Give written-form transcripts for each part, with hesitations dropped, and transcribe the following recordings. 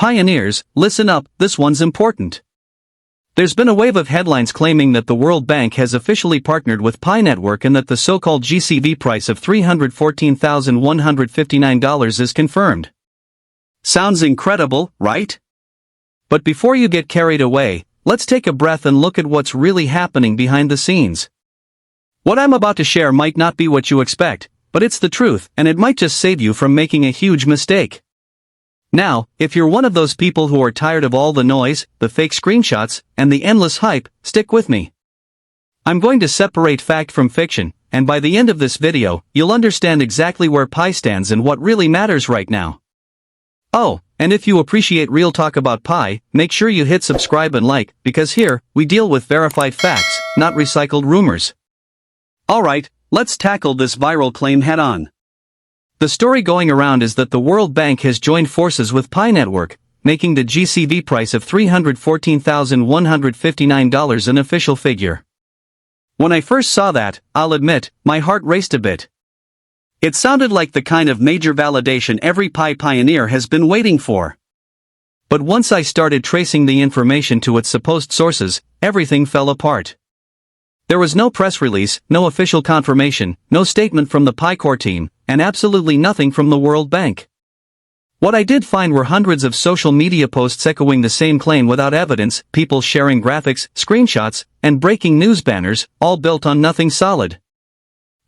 Pioneers, listen up, this one's important. There's been a wave of headlines claiming that the World Bank has officially partnered with Pi Network and that the so-called GCV price of $314,159 is confirmed. Sounds incredible, right? But before you get carried away, let's take a breath and look at what's really happening behind the scenes. What I'm about to share might not be what you expect, but it's the truth, and it might just save you from making a huge mistake. Now, if you're one of those people who are tired of all the noise, the fake screenshots, and the endless hype, stick with me. I'm going to separate fact from fiction, and by the end of this video, you'll understand exactly where Pi stands and what really matters right now. Oh, and if you appreciate real talk about Pi, make sure you hit subscribe and like, because here, we deal with verified facts, not recycled rumors. Alright, let's tackle this viral claim head-on. The story going around is that the World Bank has joined forces with Pi Network, making the GCV price of $314,159 an official figure. When I first saw that, I'll admit, my heart raced a bit. It sounded like the kind of major validation every Pi pioneer has been waiting for. But once I started tracing the information to its supposed sources, everything fell apart. There was no press release, no official confirmation, no statement from the Pi core team, and absolutely nothing from the World Bank. What I did find were hundreds of social media posts echoing the same claim without evidence, people sharing graphics, screenshots, and breaking news banners, all built on nothing solid.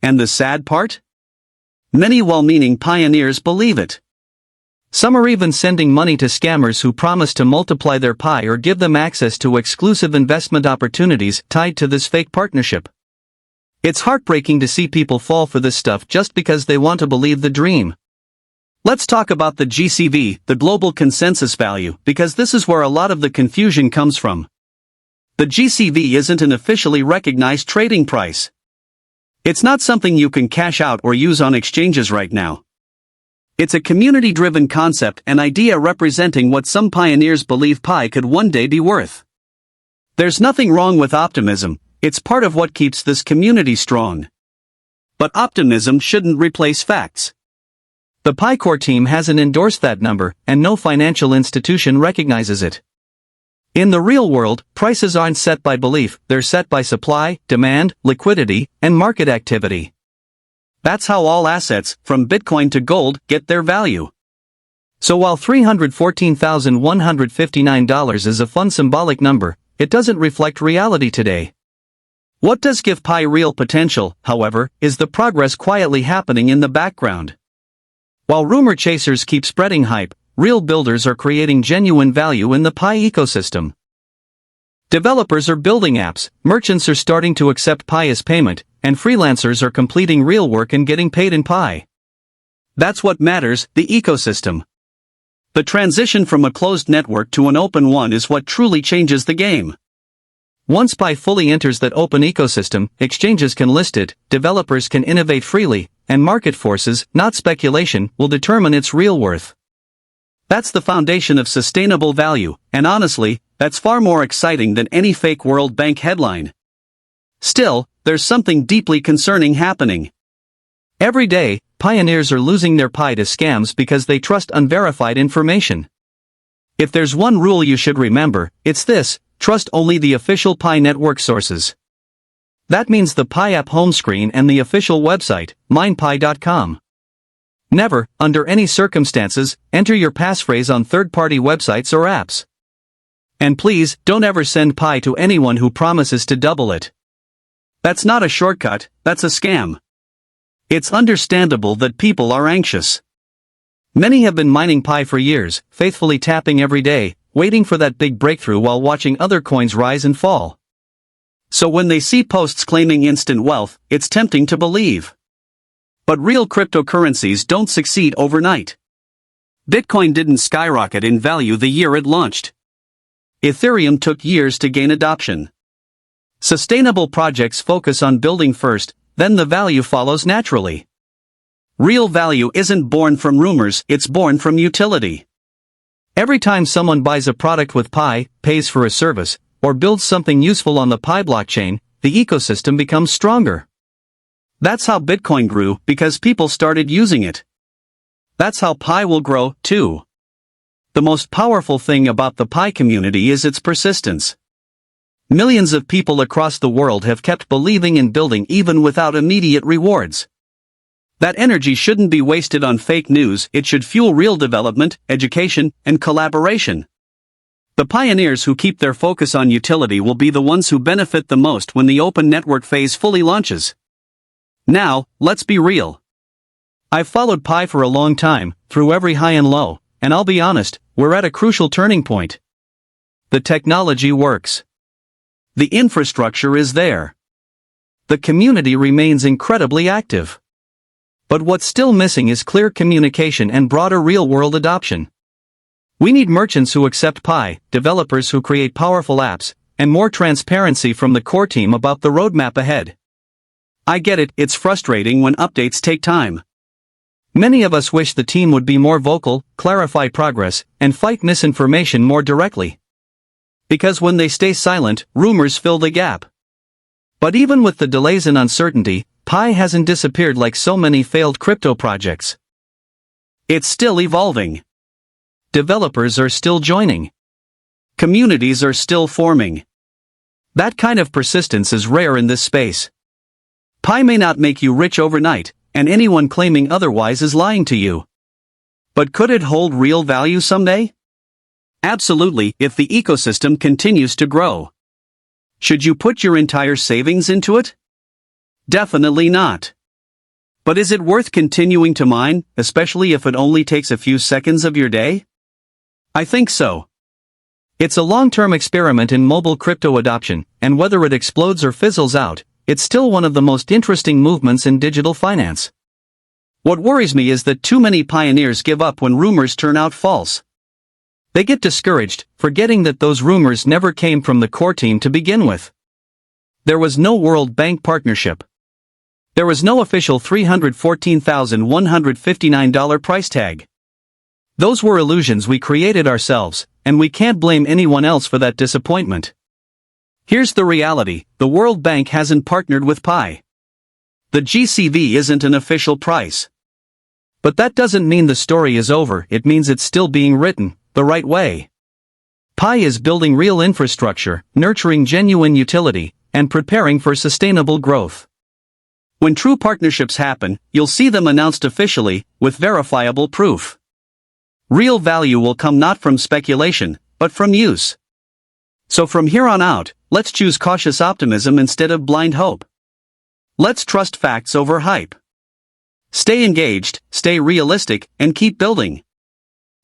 And the sad part? Many well-meaning pioneers believe it. Some are even sending money to scammers who promise to multiply their Pi or give them access to exclusive investment opportunities tied to this fake partnership. It's heartbreaking to see people fall for this stuff just because they want to believe the dream. Let's talk about the GCV, the global consensus value, because this is where a lot of the confusion comes from. The GCV isn't an officially recognized trading price. It's not something you can cash out or use on exchanges right now. It's a community-driven concept and idea representing what some pioneers believe Pi could one day be worth. There's nothing wrong with optimism, it's part of what keeps this community strong. But optimism shouldn't replace facts. The Pi core team hasn't endorsed that number, and no financial institution recognizes it. In the real world, prices aren't set by belief, they're set by supply, demand, liquidity, and market activity. That's how all assets, from Bitcoin to gold, get their value. So while $314,159 is a fun symbolic number, it doesn't reflect reality today. What does give Pi real potential, however, is the progress quietly happening in the background. While rumor chasers keep spreading hype, real builders are creating genuine value in the Pi ecosystem. Developers are building apps, merchants are starting to accept Pi as payment, and freelancers are completing real work and getting paid in Pi. That's what matters, the ecosystem. The transition from a closed network to an open one is what truly changes the game. Once Pi fully enters that open ecosystem, exchanges can list it, developers can innovate freely, and market forces, not speculation, will determine its real worth. That's the foundation of sustainable value, and honestly, that's far more exciting than any fake World Bank headline. Still, there's something deeply concerning happening. Every day, pioneers are losing their Pi to scams because they trust unverified information. If there's one rule you should remember, it's this: trust only the official Pi network sources. That means the Pi app home screen and the official website, minepi.com. Never, under any circumstances, enter your passphrase on third-party websites or apps. And please, don't ever send Pi to anyone who promises to double it. That's not a shortcut, that's a scam. It's understandable that people are anxious. Many have been mining Pi for years, faithfully tapping every day, waiting for that big breakthrough while watching other coins rise and fall. So when they see posts claiming instant wealth, it's tempting to believe. But real cryptocurrencies don't succeed overnight. Bitcoin didn't skyrocket in value the year it launched. Ethereum took years to gain adoption. Sustainable projects focus on building first, then the value follows naturally. Real value isn't born from rumors, it's born from utility. Every time someone buys a product with Pi, pays for a service, or builds something useful on the Pi blockchain, the ecosystem becomes stronger. That's how Bitcoin grew, because people started using it. That's how Pi will grow, too. The most powerful thing about the Pi community is its persistence. Millions of people across the world have kept believing in building even without immediate rewards. That energy shouldn't be wasted on fake news, it should fuel real development, education, and collaboration. The pioneers who keep their focus on utility will be the ones who benefit the most when the open network phase fully launches. Now, let's be real. I've followed Pi for a long time, through every high and low, and I'll be honest, we're at a crucial turning point. The technology works. The infrastructure is there. The community remains incredibly active. But what's still missing is clear communication and broader real-world adoption. We need merchants who accept Pi, developers who create powerful apps, and more transparency from the core team about the roadmap ahead. I get it, it's frustrating when updates take time. Many of us wish the team would be more vocal, clarify progress, and fight misinformation more directly. Because when they stay silent, rumors fill the gap. But even with the delays and uncertainty, Pi hasn't disappeared like so many failed crypto projects. It's still evolving. Developers are still joining. Communities are still forming. That kind of persistence is rare in this space. Pi may not make you rich overnight, and anyone claiming otherwise is lying to you. But could it hold real value someday? Absolutely, if the ecosystem continues to grow. Should you put your entire savings into it? Definitely not. But is it worth continuing to mine, especially if it only takes a few seconds of your day? I think so. It's a long-term experiment in mobile crypto adoption, and whether it explodes or fizzles out, it's still one of the most interesting movements in digital finance. What worries me is that too many pioneers give up when rumors turn out false. They get discouraged, forgetting that those rumors never came from the core team to begin with. There was no World Bank partnership. There was no official $314,159 price tag. Those were illusions we created ourselves, and we can't blame anyone else for that disappointment. Here's the reality, the World Bank hasn't partnered with Pi. The GCV isn't an official price. But that doesn't mean the story is over, it means it's still being written, the right way. Pi is building real infrastructure, nurturing genuine utility, and preparing for sustainable growth. When true partnerships happen, you'll see them announced officially, with verifiable proof. Real value will come not from speculation, but from use. So from here on out, let's choose cautious optimism instead of blind hope. Let's trust facts over hype. Stay engaged, stay realistic, and keep building.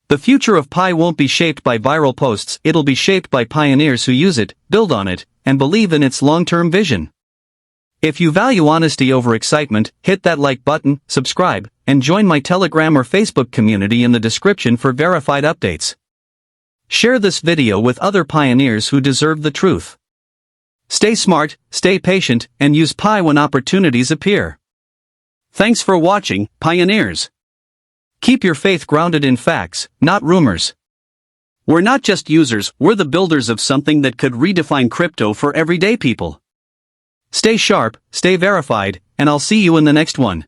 The future of Pi won't be shaped by viral posts, it'll be shaped by pioneers who use it, build on it, and believe in its long-term vision. If you value honesty over excitement, hit that like button, subscribe, and join my Telegram or Facebook community in the description for verified updates. Share this video with other pioneers who deserve the truth. Stay smart, stay patient, and use Pi when opportunities appear. Thanks for watching, pioneers. Keep your faith grounded in facts, not rumors. We're not just users, we're the builders of something that could redefine crypto for everyday people. Stay sharp, stay verified, and I'll see you in the next one.